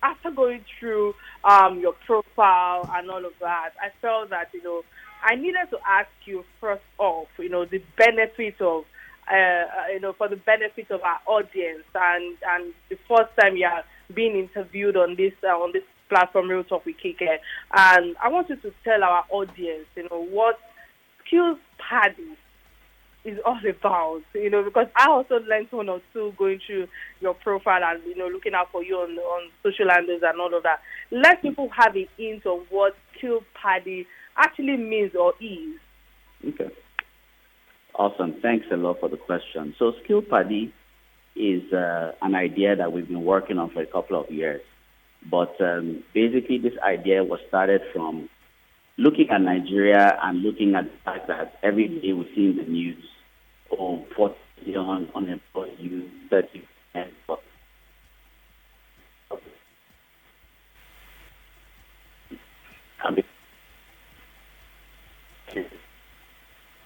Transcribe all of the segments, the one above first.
After going through your profile and all of that, I felt that I needed to ask you first off, the benefit of for the benefit of our audience, and the first time you are being interviewed on this platform, Real Talk with Kike, and I want you to tell our audience, what Skillpaddy is all about, because I also learned one or two going through your profile and, looking out for you on social handles and all of that. Let people have a hint of what Skillpaddy actually means or is. Okay. Awesome. Thanks a lot for the question. So Skillpaddy is an idea that we've been working on for a couple of years. But basically this idea was started from looking at Nigeria and looking at the fact that every day we see in the news, 40 million unemployed youth, 30%.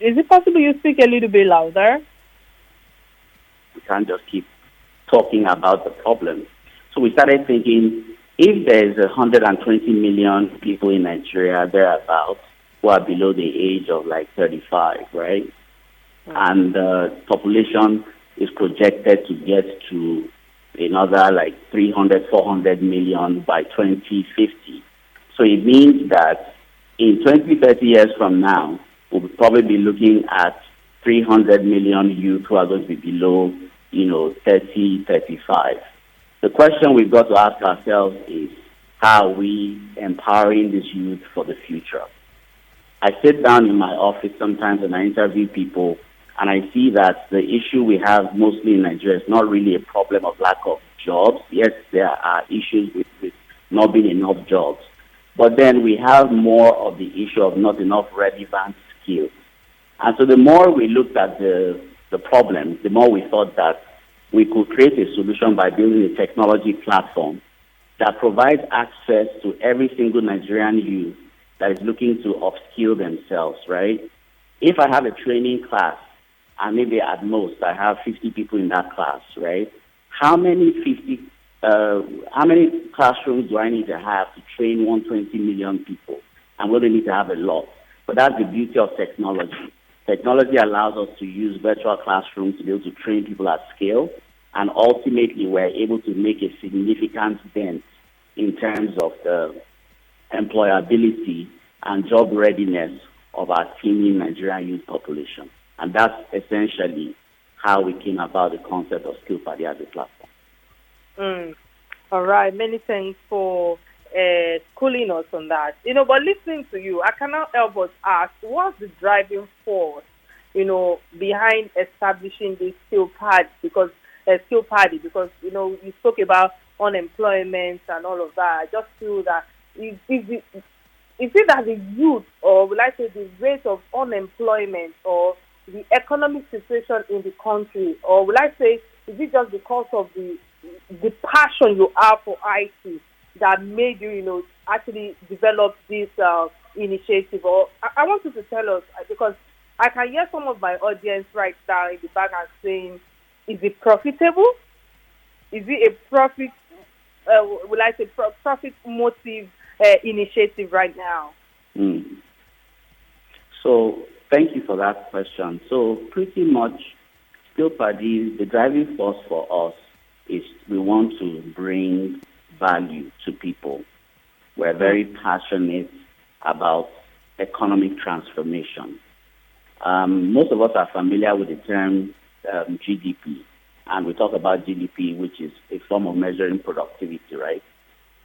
Is it possible you speak a little bit louder? We can't just keep talking about the problem. So we started thinking, if there's 120 million people in Nigeria, thereabouts, who are below the age of 35, right? Mm-hmm. And the population is projected to get to another 300, 400 million by 2050. So it means that in 20, 30 years from now, we'll probably be looking at 300 million youth who are going to be below, 30, 35. The question we've got to ask ourselves is, how are we empowering this youth for the future? I sit down in my office sometimes and I interview people, and I see that the issue we have mostly in Nigeria is not really a problem of lack of jobs. Yes, there are issues with not being enough jobs. But then we have more of the issue of not enough relevant skills. And so the more we looked at the problem, the more we thought that we could create a solution by building a technology platform that provides access to every single Nigerian youth that is looking to upskill themselves, right? If I have a training class, and maybe at most I have 50 people in that class, right? How many classrooms do I need to have to train 120 million people? I'm going to need to have a lot. But that's the beauty of technology. Technology allows us to use virtual classrooms to be able to train people at scale, and ultimately we're able to make a significant dent in terms of the employability and job readiness of our teeming Nigerian youth population. And that's essentially how we came about the concept of Skillpaddy as a platform. All right. Many thanks for schooling us on that. But listening to you, I cannot help but ask, what's the driving force, behind establishing this Skillpaddy? Because you spoke about unemployment and all of that. I just feel that is it that the youth, or will I say the rate of unemployment, or the economic situation in the country, or will I say, is it just because of the passion you have for IT that made you, actually develop this initiative? Or I want you to tell us, because I can hear some of my audience right now in the back and saying, is it profitable? Is it a profit, profit motive initiative right now? So thank you for that question. So pretty much, Skillpaddy, the driving force for us is we want to bring value to people. We're very passionate about economic transformation. Most of us are familiar with the term GDP, and we talk about GDP, which is a form of measuring productivity, right?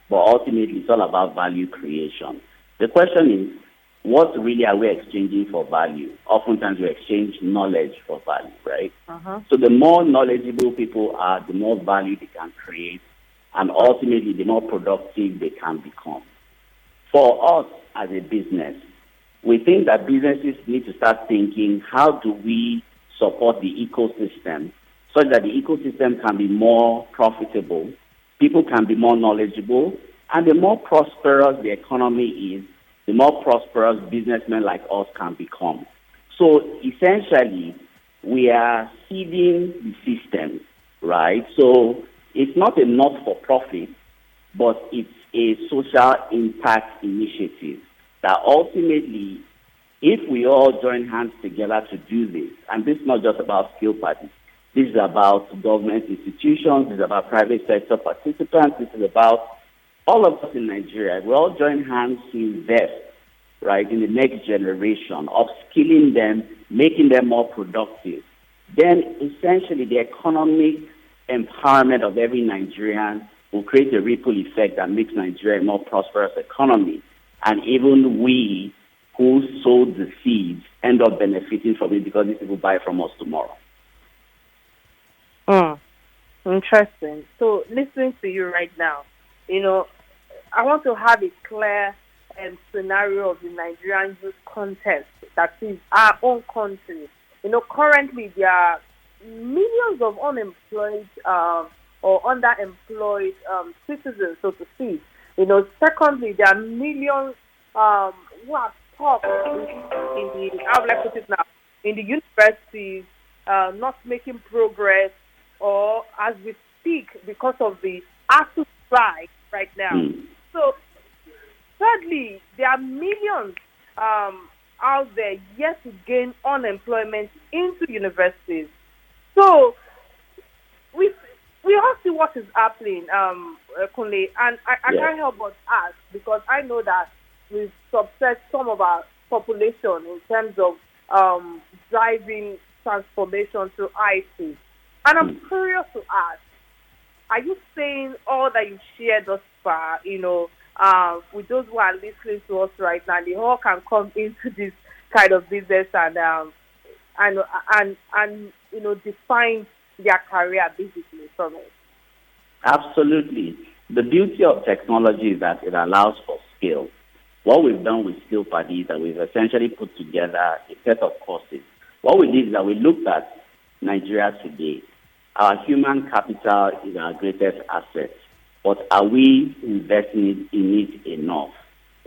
But ultimately, it's all about value creation. The question is, what really are we exchanging for value? Oftentimes, we exchange knowledge for value, right? So the more knowledgeable people are, the more value they can create, and ultimately, the more productive they can become. For us as a business, we think that businesses need to start thinking, how do we support the ecosystem such that the ecosystem can be more profitable, people can be more knowledgeable, and the more prosperous the economy is, the more prosperous businessmen like us can become. So essentially, we are seeding the system, right? So it's not a not-for-profit, but it's a social impact initiative that ultimately, if we all join hands together to do this, and this is not just about Skillpaddy, this is about government institutions, this is about private sector participants, this is about all of us in Nigeria. We all join hands to invest, right, in the next generation, upskilling them, making them more productive. Then essentially the economic empowerment of every Nigerian will create a ripple effect that makes Nigeria a more prosperous economy. And even we who sowed the seeds end up benefiting from it because these people buy from us tomorrow. Interesting. So listening to you right now, I want to have a clear scenario of the Nigerian youth context that is our own country. Currently there are millions of unemployed or underemployed citizens, so to speak. Secondly, there are millions who are stuck in the universities, not making progress, or as we speak, because of the ASU strike right now. So, thirdly, there are millions out there yet to gain unemployment into universities. So, we all see what is happening, Kunle, and I can't help but ask, because I know that we've subset some of our population in terms of driving transformation through IT. And I'm curious to ask, are you saying all that you've shared thus far, with those who are listening to us right now, they all can come into this kind of business and define their career basically from it? Absolutely. The beauty of technology is that it allows for skill. What we've done with Skillpaddy is that we've essentially put together a set of courses. What we did is that we looked at Nigeria today. Our human capital is our greatest asset, but are we investing in it enough?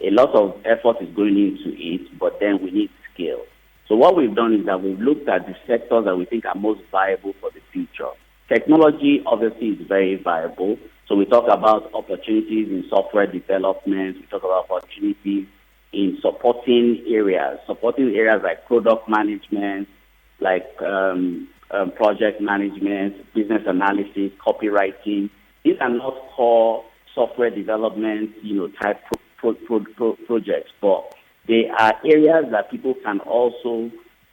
A lot of effort is going into it, but then we need skill. So what we've done is that we've looked at the sectors that we think are most viable for the future. Technology obviously is very viable. So we talk about opportunities in software development. We talk about opportunities in supporting areas like product management, like project management, business analysis, copywriting. These are not core software development, type projects, but they are areas that people can also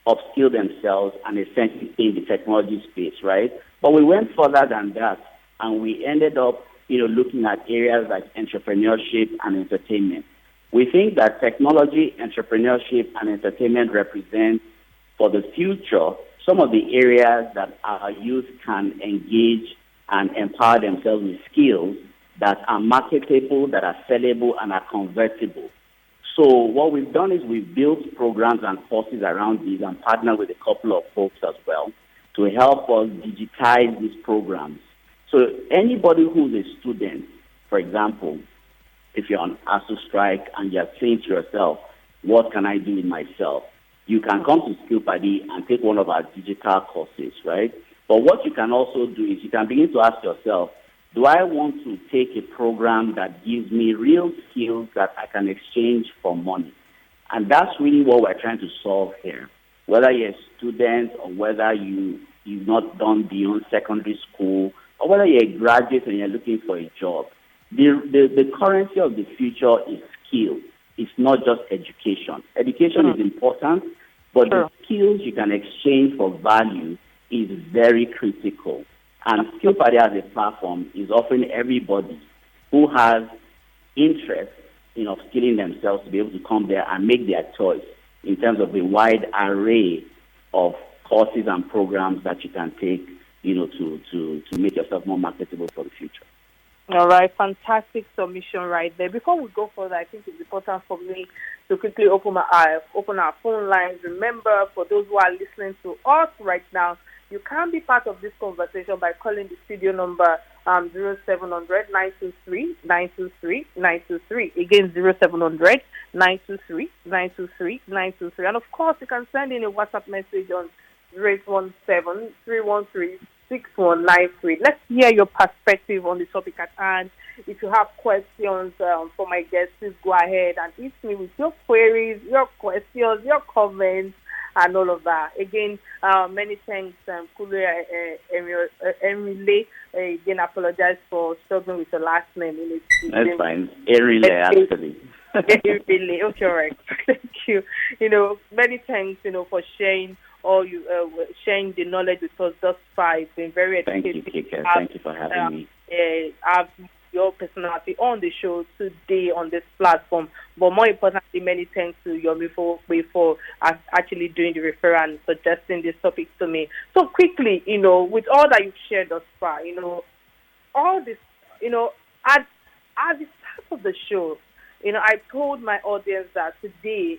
upskill themselves and essentially in the technology space, right? But we went further than that, and we ended up, looking at areas like entrepreneurship and entertainment. We think that technology, entrepreneurship, and entertainment represent, for the future, some of the areas that our youth can engage and empower themselves with skills that are marketable, that are sellable, and are convertible. So what we've done is we've built programs and courses around these and partnered with a couple of folks as well to help us digitize these programs. So anybody who's a student, for example, if you're on ASU strike and you're saying to yourself, what can I do with myself? You can come to Skillpaddy and take one of our digital courses, right? But what you can also do is you can begin to ask yourself, do I want to take a program that gives me real skills that I can exchange for money? And that's really what we're trying to solve here. Whether you're a student or whether you've not done beyond secondary school or whether you're a graduate and you're looking for a job, the currency of the future is skill. It's not just education. Education is important, but the skills you can exchange for value is very critical. And Skillpaddy as a platform is offering everybody who has interest in upskilling themselves to be able to come there and make their choice in terms of a wide array of courses and programs that you can take, to make yourself more marketable for the future. All right, fantastic submission right there. Before we go further, I think it's important for me to quickly open our phone lines. Remember, for those who are listening to us right now, you can be part of this conversation by calling the studio number 0700 923 923 923. Again, 0700 923 923 923. And of course, you can send in a WhatsApp message on 0817 313 6193. Let's hear your perspective on the topic at hand. if you have questions for my guests, please go ahead and hit me with your queries, your questions, your comments, and all of that. Again, many thanks, Kunle, Erinle. Again, apologize for struggling with the last name. That's fine. Erinle, actually. Erinle, okay, right. Thank you. Many thanks, for sharing sharing the knowledge with us thus far. It's been very educative. Thank you, Kike. Thank you for having me. Have your personality on the show today on this platform. But more importantly, many thanks to Yomi for actually doing the referral and suggesting this topic to me. So quickly, with all that you've shared thus far, all this, at the start of the show, I told my audience that today,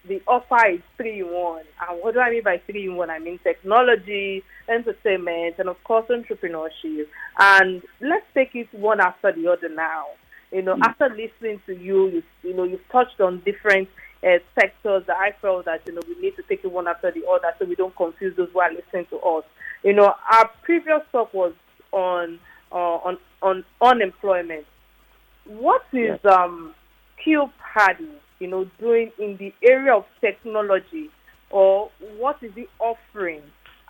the offer is 3-in-1. And what do I mean by 3-in-1? I mean technology, entertainment, and of course entrepreneurship. And let's take it one after the other now. After listening to you've touched on different sectors that I felt that we need to take it one after the other so we don't confuse those who are listening to us. Our previous talk was on unemployment. What is Skillpaddy doing in the area of technology, or what is it offering,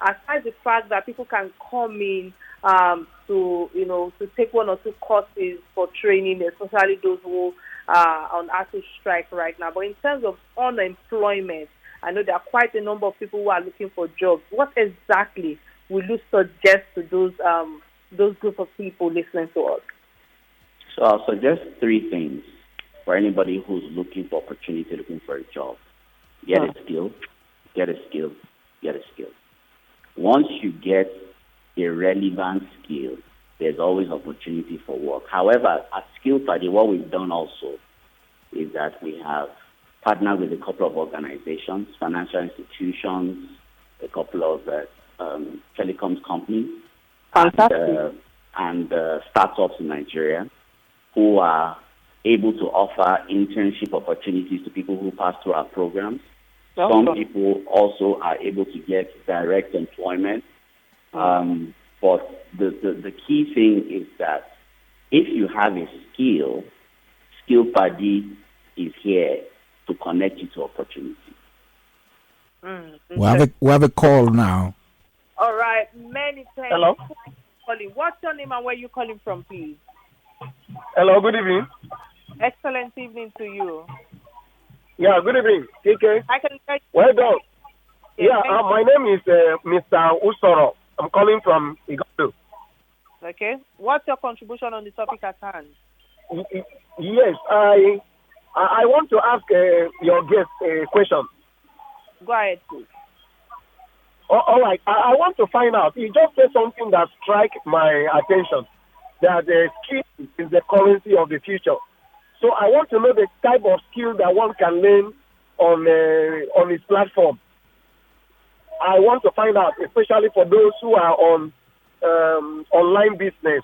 aside the fact that people can come in to take one or two courses for training, especially those who are on active strike right now. But in terms of unemployment, I know there are quite a number of people who are looking for jobs. What exactly will you suggest to those group of people listening to us? So I'll suggest 3 things for anybody who's looking for opportunity, looking for a job. Get a skill, get a skill, get a skill. Once you get a relevant skill, there's always opportunity for work. However, at Skillpaddy, what we've done also is that we have partnered with a couple of organizations, financial institutions, a couple of telecoms companies, and startups in Nigeria who are able to offer internship opportunities to people who pass through our programs. Some people also are able to get direct employment. But the key thing is that if you have a skill, Skillpaddy is here to connect you to opportunity. We have a call now. All right. Many thanks. Hello. What's your name and where are you calling from, please? Hello, good evening. Excellent evening to you. Yeah, good evening. Kike. I can hear you. Well done. Yeah, my name is Mr. Usoro. I'm calling from Igado. Okay. What's your contribution on the topic at hand? Yes, I want to ask your guest a question. Go ahead, please. All right. I want to find out. You just said something that struck my attention, that skill is the currency of the future. So I want to know the type of skill that one can learn on his platform. I want to find out, especially for those who are on online business,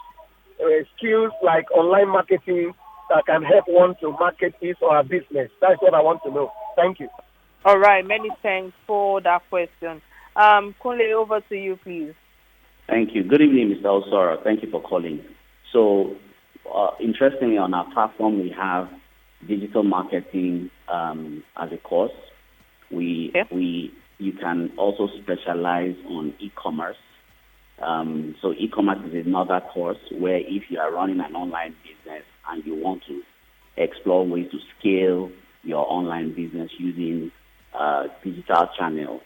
skills like online marketing that can help one to market his or her business. That's what I want to know. Thank you. All right. Many thanks for that question. Kunle, over to you, please. Thank you. Good evening, Mr. Osoro. Thank you for calling. So, interestingly, on our platform, we have digital marketing as a course. You can also specialize on e-commerce. So e-commerce is another course where if you are running an online business and you want to explore ways to scale your online business using digital channels,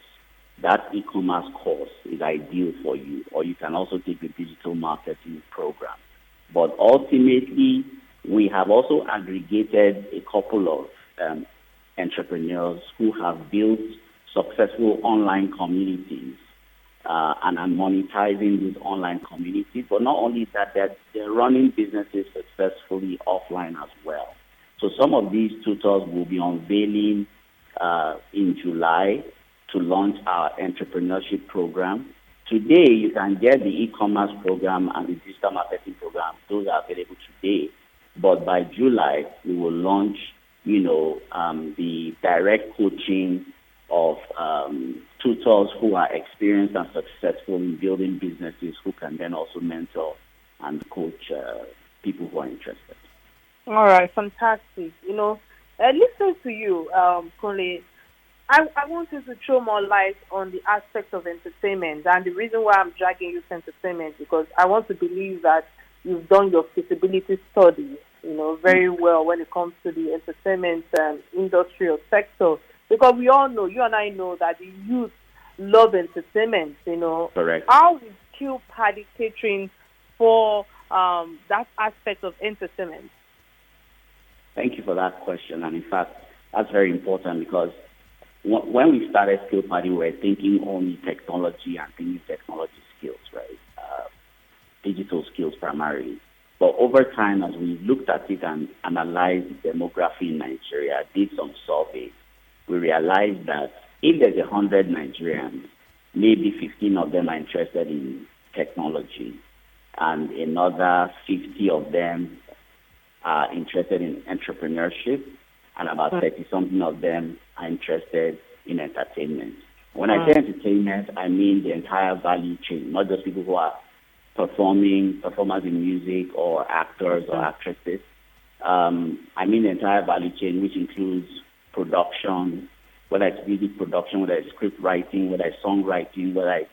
that e-commerce course is ideal for you. Or you can also take the digital marketing program. But ultimately, we have also aggregated a couple of entrepreneurs who have built successful online communities and are monetizing these online communities. But not only that, they're running businesses successfully offline as well. So some of these tutors will be unveiling in July to launch our entrepreneurship program. Today, you can get the e-commerce program and the digital marketing program. Those are available today. But by July, we will launch, the direct coaching of tutors who are experienced and successful in building businesses who can then also mentor and coach people who are interested. All right, fantastic. Listening to you, Kunle, I want you to throw more light on the aspect of entertainment. And the reason why I'm dragging you to entertainment, because I want to believe that you've done your feasibility study, very well when it comes to the entertainment industry or sector. Because we all know, you and I know, that the youth love entertainment, Correct. How is Skillpaddy catering for that aspect of entertainment? Thank you for that question. And in fact, that's very important because when we started Skillpaddy, we were thinking only technology and thinking technology skills, right? Digital skills primarily. But over time, as we looked at it and analyzed the demography in Nigeria, did some surveys, we realized that if there's 100 Nigerians, maybe 15 of them are interested in technology, and another 50 of them are interested in entrepreneurship, and about 30-something of them are interested in entertainment. When I say entertainment, I mean the entire value chain, not just people who are performers in music or actors or actresses. I mean the entire value chain, which includes production, whether it's music production, whether it's script writing, whether it's songwriting, whether it's,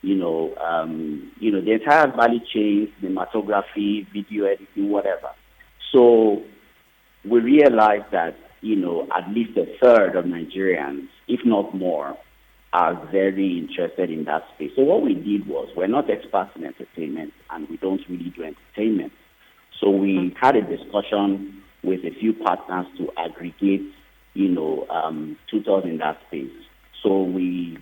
the entire value chain, cinematography, video editing, whatever. So we realized that, at least a third of Nigerians, if not more, are very interested in that space. So what we did was, we're not experts in entertainment, and we don't really do entertainment. So we had a discussion with a few partners to aggregate, tutors in that space. So we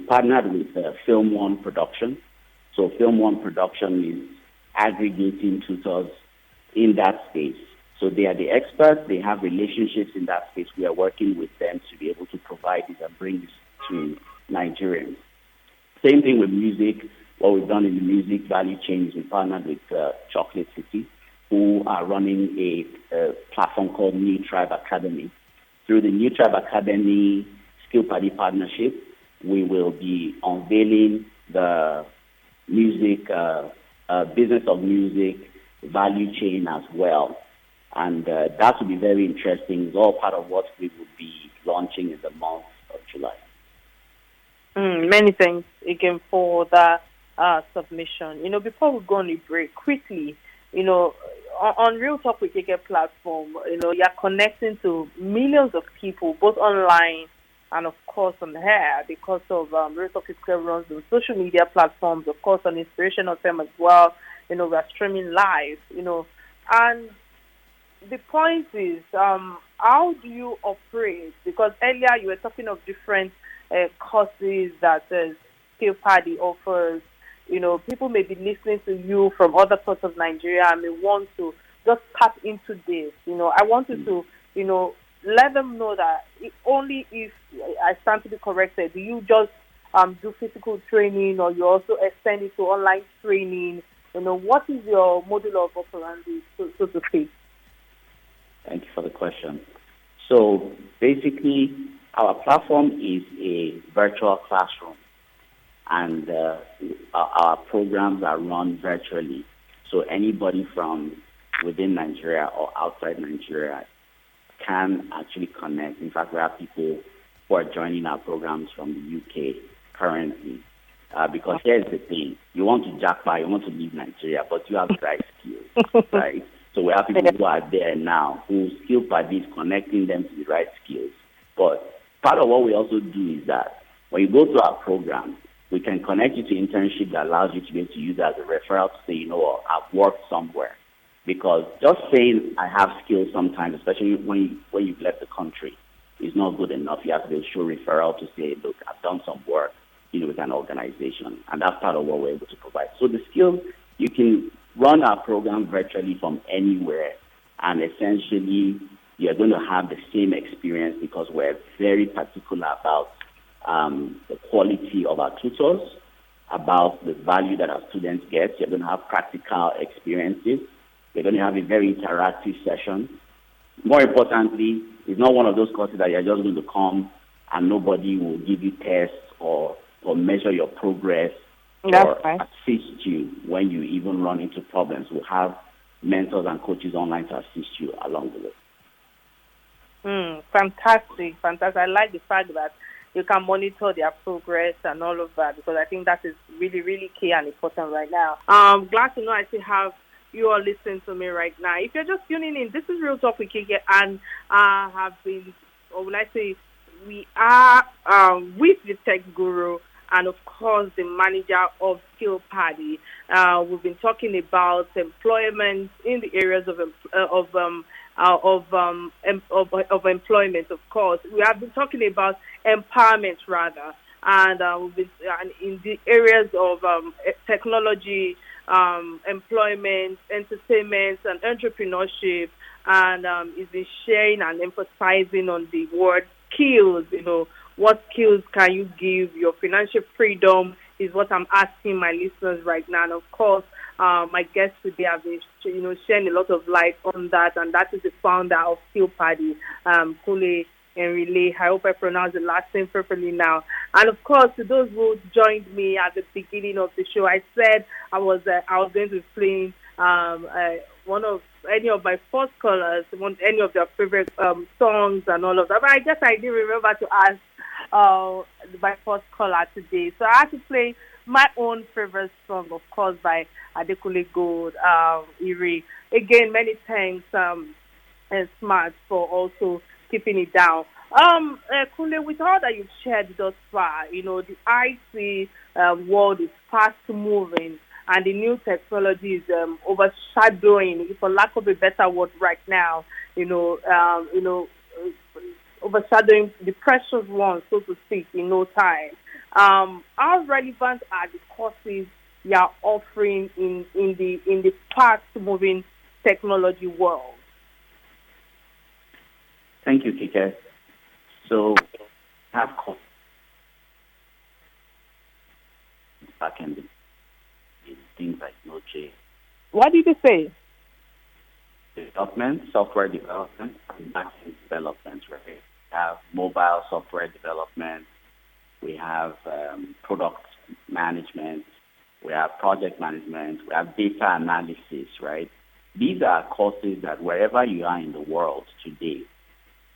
partnered with Film One Production. So Film One Production is aggregating tutors in that space. So they are the experts. They have relationships in that space. We are working with them to be able to provide this and bring this to Nigerians. Same thing with music. What we've done in the music value chain is we partnered with Chocolate City, who are running a platform called New Tribe Academy. Through the New Tribe Academy Skillpaddy partnership, we will be unveiling the music, business of music value chain as well. And that will be very interesting. It's all part of what we will be launching in the month of July. Many thanks again for the submission. Before we go on a break, quickly, on Real Talk with Kike platform, you're connecting to millions of people, both online and, of course, on air, because of Real Talk with Kike runs on social media platforms, of course, on Inspiration FM as well. We're streaming live, and the point is, how do you operate? Because earlier you were talking of different courses that Skillpaddy offers. People may be listening to you from other parts of Nigeria and may want to just tap into this. I wanted to, let them know that only if I stand to be corrected, do you just do physical training, or you also extend it to online training? What is your module of operandi, so to speak? Thank you for the question. So basically, our platform is a virtual classroom, and our programs are run virtually. So anybody from within Nigeria or outside Nigeria can actually connect. In fact, we have people who are joining our programs from the UK currently. Because here's the thing, you want to jackpot, you want to leave Nigeria, but you have the right skills, right? So we have people who are there now, who Skillpaddy is connecting them to the right skills. But part of what we also do is that when you go to our program, we can connect you to internship that allows you to be able to use it as a referral to say, I've worked somewhere. Because just saying I have skills sometimes, especially when you've left the country, is not good enough. You have to be able to show referral to say, look, I've done some work, with an organization. And that's part of what we're able to provide. So the skills, you can run our program virtually from anywhere, and essentially you're going to have the same experience because we're very particular about the quality of our tutors, about the value that our students get. You're going to have practical experiences. You're going to have a very interactive session. More importantly, it's not one of those courses that you're just going to come and nobody will give you tests or measure your progress or assist you when you even run into problems. We'll have mentors and coaches online to assist you along the way. Fantastic. I like the fact that you can monitor their progress and all of that, because I think that is really, really key and important right now. Glad to know I still have you all listening to me right now. If you're just tuning in, this is Real Talk with Kike, and have been, or will I say, we are with the tech guru and, of course, the manager of Skillpaddy. We've been talking about employment in the areas of employment. Of course, we have been talking about empowerment rather, and we've been in the areas of technology, employment, entertainment, and entrepreneurship, and is been sharing and emphasizing on the word skills. What skills can you give? Your financial freedom is what I'm asking my listeners right now. And of course, my guests today have been, sharing a lot of light on that, and that is the founder of Skillpaddy, Kunle, Erinle. I hope I pronounced the last name properly now. And of course, to those who joined me at the beginning of the show, I said I was going to be playing any of my first callers, any of their favorite songs and all of that. But I guess I didn't remember to ask my first caller today. So I had to play my own favorite song, of course, by Adekunle Gold, Iri. Again, many thanks, and Smart, for also keeping it down. Kunle, with all that you've shared thus far, the IT world is fast moving, and the new technology is overshadowing, for lack of a better word right now, overshadowing the precious ones, so to speak, in no time. How relevant are the courses you are offering in the fast-moving technology world? Thank you, Kike. So, have courses back in things like Node.js. What did you say? Development, software development, and back-end development, right? We have mobile software development, we have product management, we have project management, we have data analysis, right? These are courses that wherever you are in the world today,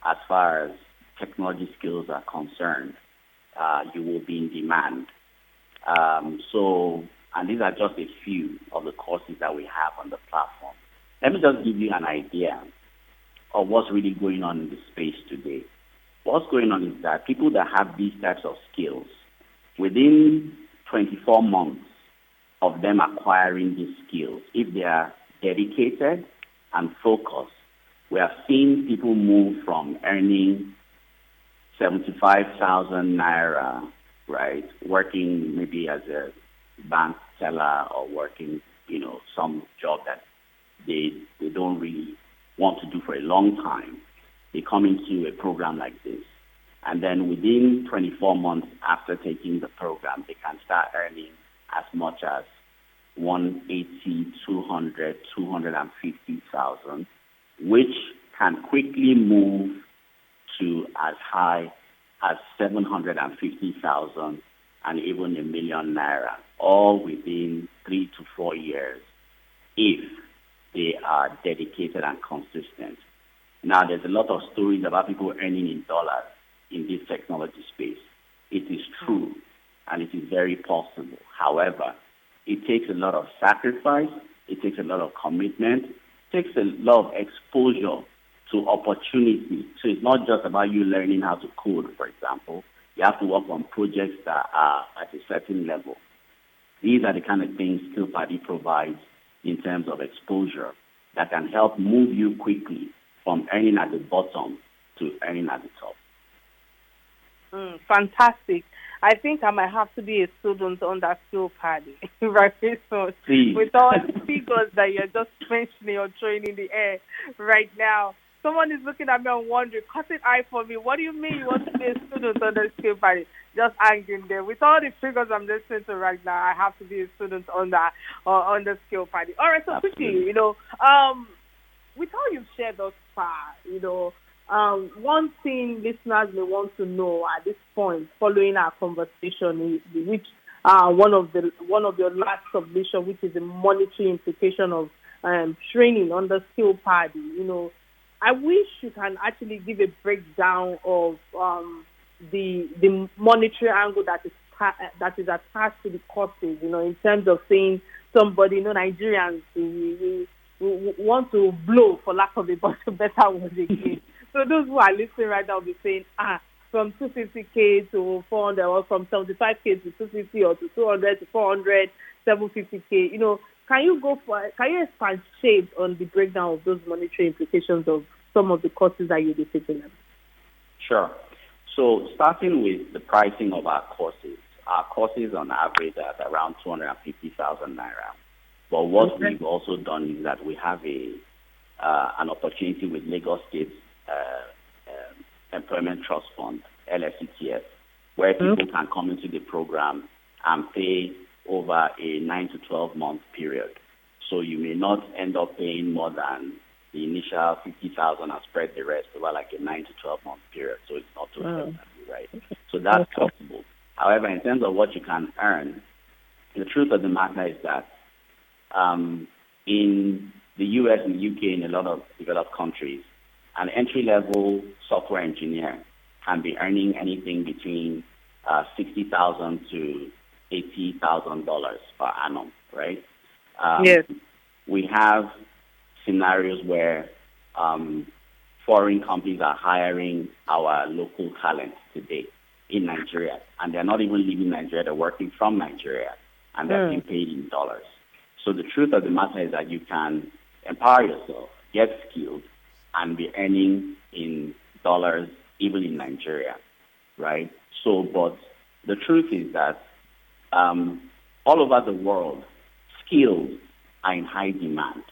as far as technology skills are concerned, you will be in demand. And these are just a few of the courses that we have on the platform. Let me just give you an idea of what's really going on in the space today. What's going on is that people that have these types of skills, within 24 months of them acquiring these skills, if they are dedicated and focused, we have seen people move from earning 75,000 naira, right, working maybe as a bank teller or working, some job that they don't really want to do for a long time. They come into a program like this, and then within 24 months after taking the program, they can start earning as much as 180, 200, 250,000, which can quickly move to as high as 750,000 and even a million naira, all within 3 to 4 years, if they are dedicated and consistent. Now, there's a lot of stories about people earning in dollars in this technology space. It is true, and it is very possible. However, it takes a lot of sacrifice, it takes a lot of commitment, it takes a lot of exposure to opportunity. So it's not just about you learning how to code, for example. You have to work on projects that are at a certain level. These are the kind of things Skillpaddy provides in terms of exposure that can help move you quickly from earning at the bottom to earning at the top. Fantastic. I think I might have to be a student on that Skillpaddy, right? So Please. With all the figures that you're just mentioning or throwing in the air right now, someone is looking at me and wondering, cut it eye for me. What do you mean you want to be a student on the Skillpaddy? Just hanging there. With all the figures I'm listening to right now, I have to be a student on that on the Skillpaddy. All right, so quickly, with all you've shared thus far, one thing listeners may want to know at this point, following our conversation, which one of your last submission, which is the monetary implication of training under Skillpaddy. I wish you can actually give a breakdown of the monetary angle that is attached to the courses. In terms of saying somebody, Nigerians, we want to blow, for lack of a better word again. So those who are listening right now will be saying, from 250K to 400, or from 75K to 250, or to 200 to 400, 750K. Can you expand shade on the breakdown of those monetary implications of some of the courses that you'll be taking them? Sure. So starting with the pricing of our courses on average are around 250,000 naira. But what we've also done is that we have an opportunity with Lagos State Employment Trust Fund, LSETF, where people can come into the program and pay over a 9 to 12 month period. So you may not end up paying more than the initial 50,000 and spread the rest over like a 9 to 12 month period. So it's not too expensive, right? So that's possible. However, in terms of what you can earn, the truth of the matter is that in the US and the UK and a lot of developed countries, an entry-level software engineer can be earning anything between $60,000 to $80,000 per annum, right? Yes. We have scenarios where foreign companies are hiring our local talent today in Nigeria, and they're not even leaving Nigeria, they're working from Nigeria, and they're being paid in dollars. So the truth of the matter is that you can empower yourself, get skilled, and be earning in dollars even in Nigeria, right? So, but the truth is that all over the world, skills are in high demand.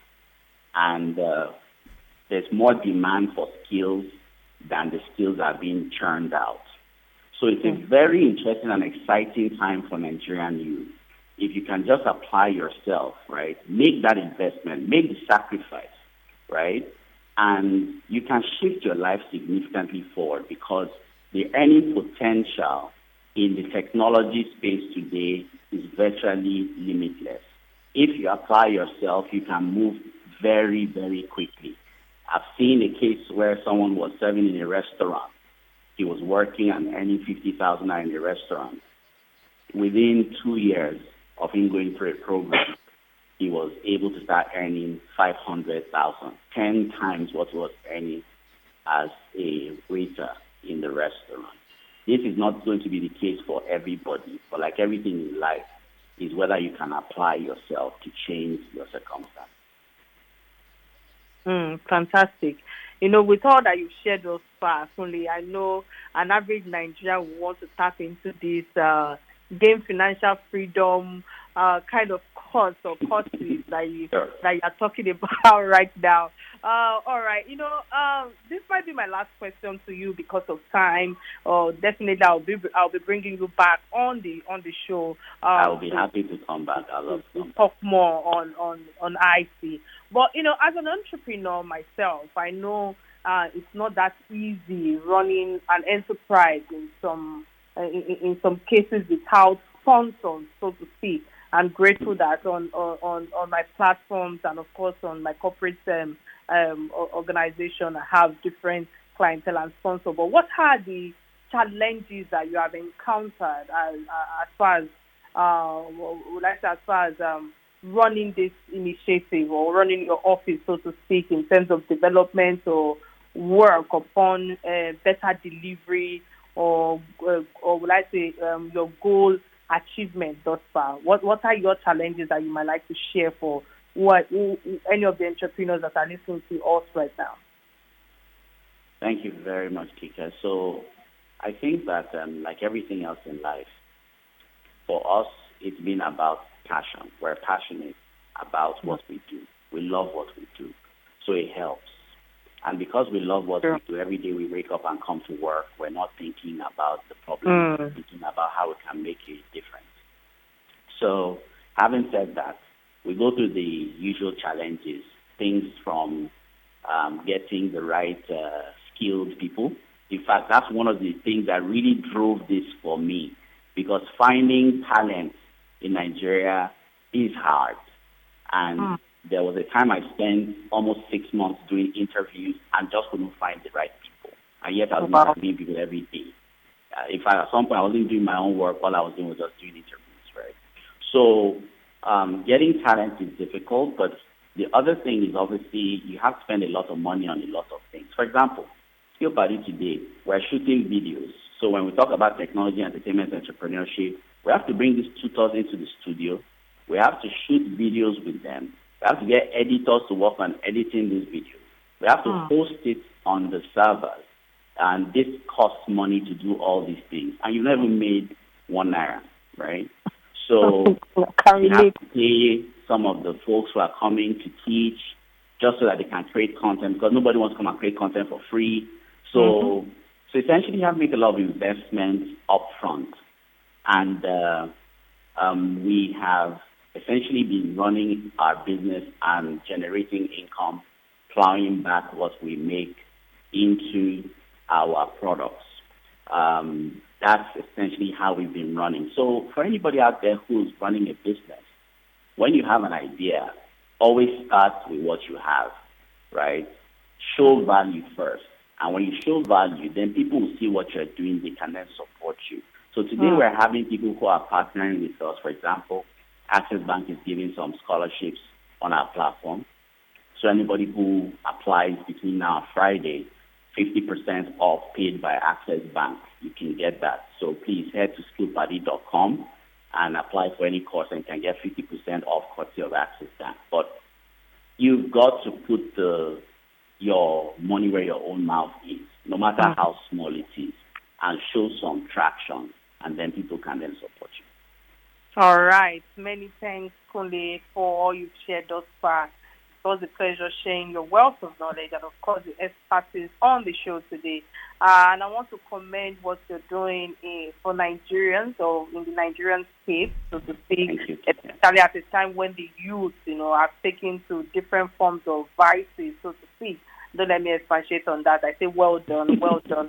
And there's more demand for skills than the skills are being churned out. So it's a very interesting and exciting time for Nigerian youth. If you can just apply yourself, right, make that investment, make the sacrifice, right, and you can shift your life significantly forward because the earning potential in the technology space today is virtually limitless. If you apply yourself, you can move very, very quickly. I've seen a case where someone was serving in a restaurant. He was working and earning 50,000 in the restaurant. Within 2 years of him going through a program, he was able to start earning 500,000, 10 times what he was earning as a waiter in the restaurant. This is not going to be the case for everybody, but like everything in life, is whether you can apply yourself to change your circumstances. Fantastic. With all that you've shared thus far, Kunle, I know an average Nigerian will want to tap into this gain financial freedom kind of course or courses that you are talking about right now. All right, this might be my last question to you because of time. Definitely, I'll be bringing you back on the show. I'll be happy to come back. I love to talk more on IC. But as an entrepreneur myself, I know it's not that easy running an enterprise in some cases without sponsors, so to speak. I'm grateful that on my platforms and of course on my corporate organization, I have different clientele and sponsors. But what are the challenges that you have encountered as far as running this initiative or running your office, so to speak, in terms of development or work upon better delivery or would I say your goal achievement thus far? What are your challenges that you might like to share for any of the entrepreneurs that are listening to us right now? Thank you very much, Kike. So I think that like everything else in life, for us, it's been about passion. We're passionate about what we do. We love what we do. So it helps. And because we love what we do, every day we wake up and come to work, we're not thinking about the problem, we're thinking about how we can make a difference. So having said that, we go through the usual challenges, things from getting the right skilled people. In fact, that's one of the things that really drove this for me, because finding talent in Nigeria is hard. And there was a time I spent almost 6 months doing interviews and just couldn't find the right people. And yet I was meeting people every day. At some point I wasn't doing my own work, all I was doing was just doing interviews, right? So getting talent is difficult, but the other thing is obviously you have to spend a lot of money on a lot of things. For example, Skillpaddy today, we're shooting videos. So when we talk about technology, entertainment, entrepreneurship, we have to bring these tutors into the studio. We have to shoot videos with them. We have to get editors to work on editing these videos. We have to host it on the servers. And this costs money to do all these things. And you've never made ₦1, right? So you have to pay some of the folks who are coming to teach just so that they can create content, because nobody wants to come and create content for free. So essentially you have to make a lot of investments up front. And we have essentially been running our business and generating income, plowing back what we make into our products. That's essentially how we've been running. So for anybody out there who's running a business, when you have an idea, always start with what you have, right? Show value first. And when you show value, then people will see what you're doing. They can then support you. So today we're having people who are partnering with us. For example, Access Bank is giving some scholarships on our platform. So anybody who applies between now and Friday, 50% off paid by Access Bank. You can get that. So please head to skillpaddy.com and apply for any course and can get 50% off courtesy of Access Bank. But you've got to put your money where your own mouth is, no matter how small it is, and show some traction, and then people can then support you. All right. Many thanks, Kunle, for all you've shared thus far. It was a pleasure sharing your wealth of knowledge and, of course, the expertise on the show today. And I want to commend what you're doing for Nigerians, or in the Nigerian space, so to speak, especially at a time when the youth, are taken to different forms of vices, so to speak. Don't let me expatiate on that. I say well done, and well done.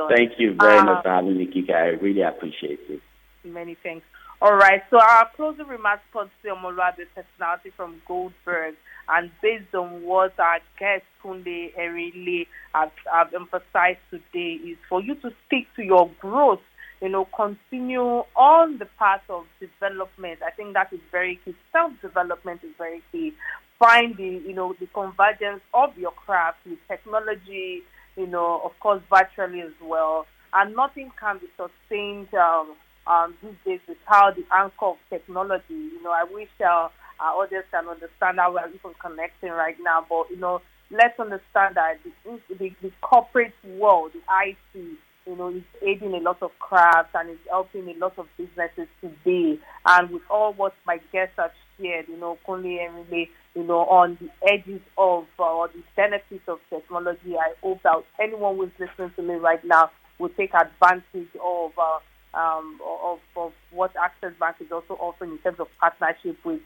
Thank you very much for having me, Kike. I really appreciate it. Many thanks. All right, so our closing remarks comes from the personality from Goldberg, and based on what our guest Kunle Erinle have emphasized today, is for you to stick to your growth, continue on the path of development. I think that is very key. Self-development is very key. Find the convergence of your craft with technology, of course, virtually as well. And nothing can be sustained these days without the anchor of technology. I wish our audience can understand how we're even connecting right now. But, let's understand that the corporate world, the IT, is aiding a lot of crafts and is helping a lot of businesses today. And with all what my guests have shared, Kunle Erinle, on the edges of the benefits of technology, I hope that anyone who's listening to me right now will take advantage of what Access Bank is also offering in terms of partnership with